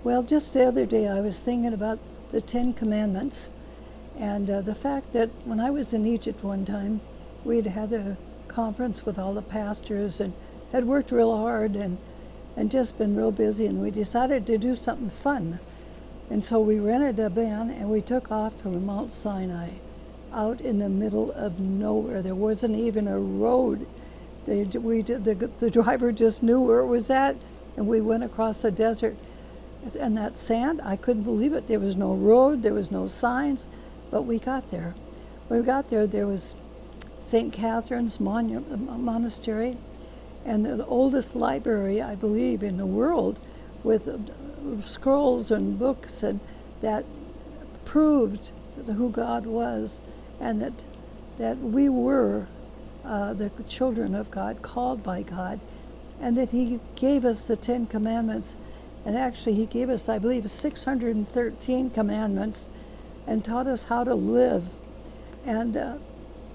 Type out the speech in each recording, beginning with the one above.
Well, just the other day I was thinking about the Ten Commandments and the fact that when I was in Egypt one time, we'd had a conference with all the pastors and had worked real hard and just been real busy, and we decided to do something fun. And so we rented a van and we took off from Mount Sinai out in the middle of nowhere. There wasn't even a road. The driver just knew where it was at, and we went across the desert. And that sand, I couldn't believe it. There was no road, there was no signs, but we got there. When we got there, there was St. Catherine's Monastery, and the oldest library, I believe, in the world, with scrolls and books and that proved who God was, and that we were the children of God, called by God, and that He gave us the Ten Commandments. And actually, He gave us, I believe, 613 commandments and taught us how to live. And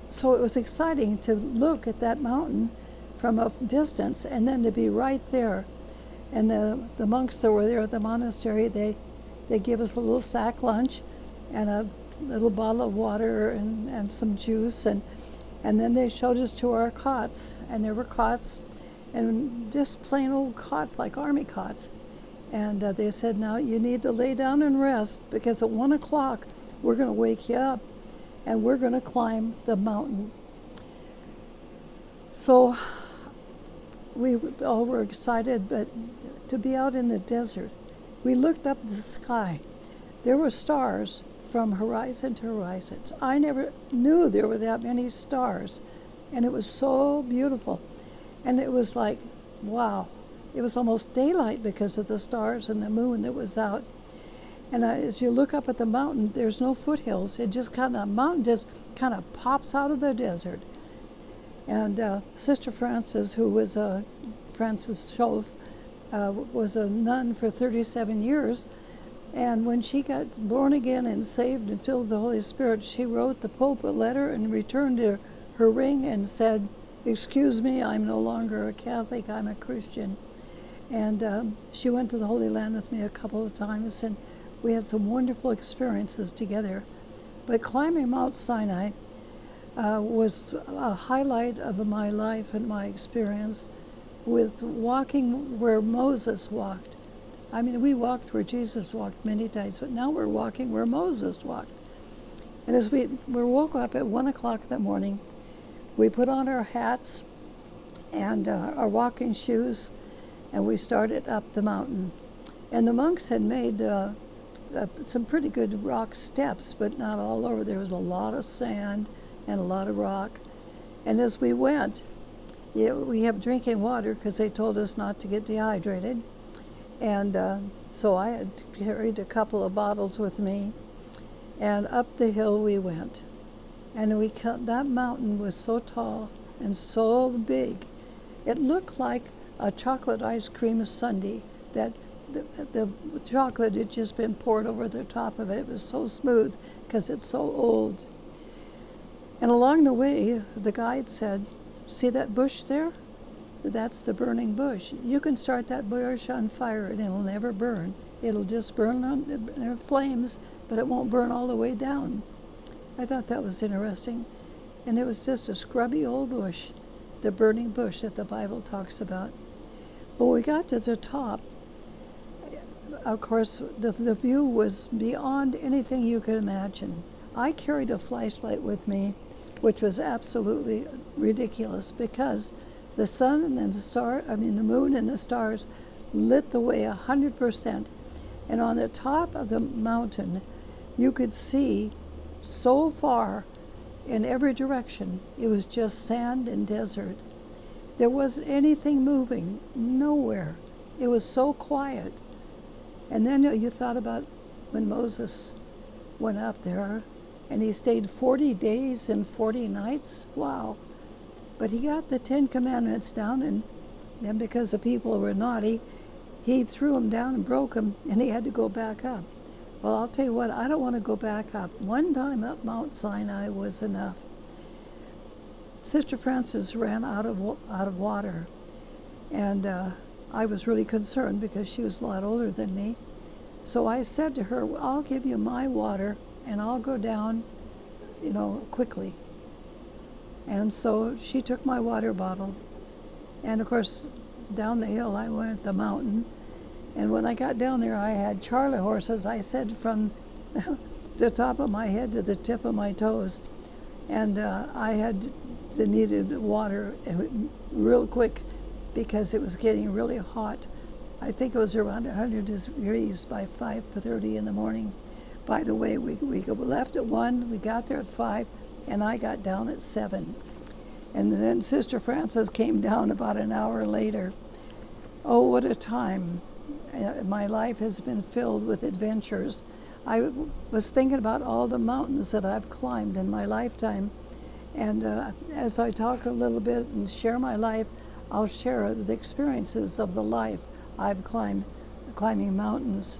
so it was exciting to look at that mountain from a distance and then to be right there. And the monks that were there at the monastery, they gave us a little sack lunch and a little bottle of water and some juice. And then they showed us to our cots. And there were cots, and just plain old cots like army cots. And they said, now you need to lay down and rest, because at 1 o'clock we're going to wake you up and we're going to climb the mountain. So we all were excited, but to be out in the desert, we looked up at the sky. There were stars from horizon to horizon. I never knew there were that many stars, and it was so beautiful. And it was like, wow. It was almost daylight because of the stars and the moon that was out. And as you look up at the mountain, there's no foothills. The mountain just kind of pops out of the desert. And Sister Frances, who was Frances Schoaf, was a nun for 37 years. And when she got born again and saved and filled with the Holy Spirit, she wrote the Pope a letter and returned her ring and said, "Excuse me, I'm no longer a Catholic, I'm a Christian." And she went to the Holy Land with me a couple of times, and we had some wonderful experiences together. But climbing Mount Sinai was a highlight of my life and my experience with walking where Moses walked. I mean, we walked where Jesus walked many times, but now we're walking where Moses walked. And as we woke up at 1 o'clock in the morning, we put on our hats and our walking shoes, and we started up the mountain. And the monks had made some pretty good rock steps, but not all over. There was a lot of sand and a lot of rock. And as we went, we have drinking water because they told us not to get dehydrated. And so I had carried a couple of bottles with me, and up the hill we went. And that mountain was so tall and so big, it looked like a chocolate ice cream sundae, that the chocolate had just been poured over the top of it. It was so smooth because it's so old. And along the way, the guide said, "See that bush there? That's the burning bush. You can start that bush on fire and it'll never burn. It'll just burn on flames, but it won't burn all the way down." I thought that was interesting. And it was just a scrubby old bush, the burning bush that the Bible talks about. When we got to the top, of course, the view was beyond anything you could imagine. I carried a flashlight with me, which was absolutely ridiculous because the sun and the moon and the stars lit the way 100%. And on the top of the mountain, you could see so far in every direction. It was just sand and desert. There wasn't anything moving, nowhere. It was so quiet. And then you thought about when Moses went up there and he stayed 40 days and 40 nights. Wow. But he got the 10 Commandments down, and then because the people were naughty, he threw them down and broke them, and he had to go back up. Well, I'll tell you what, I don't want to go back up. One time up Mount Sinai was enough. Sister Frances ran out of water, and I was really concerned because she was a lot older than me. So I said to her, "I'll give you my water and I'll go down, quickly." And so she took my water bottle. And of course, down the hill I went, the mountain. And when I got down there, I had Charlie horses, I said, from the top of my head to the tip of my toes. And I had the needed water real quick because it was getting really hot. I think it was around 100 degrees by 5:30 in the morning. By the way, we left at 1, we got there at 5, and I got down at 7. And then Sister Frances came down about an hour later. Oh, what a time. My life has been filled with adventures. I was thinking about all the mountains that I've climbed in my lifetime. And as I talk a little bit and share my life, I'll share the experiences of the life I've climbing mountains.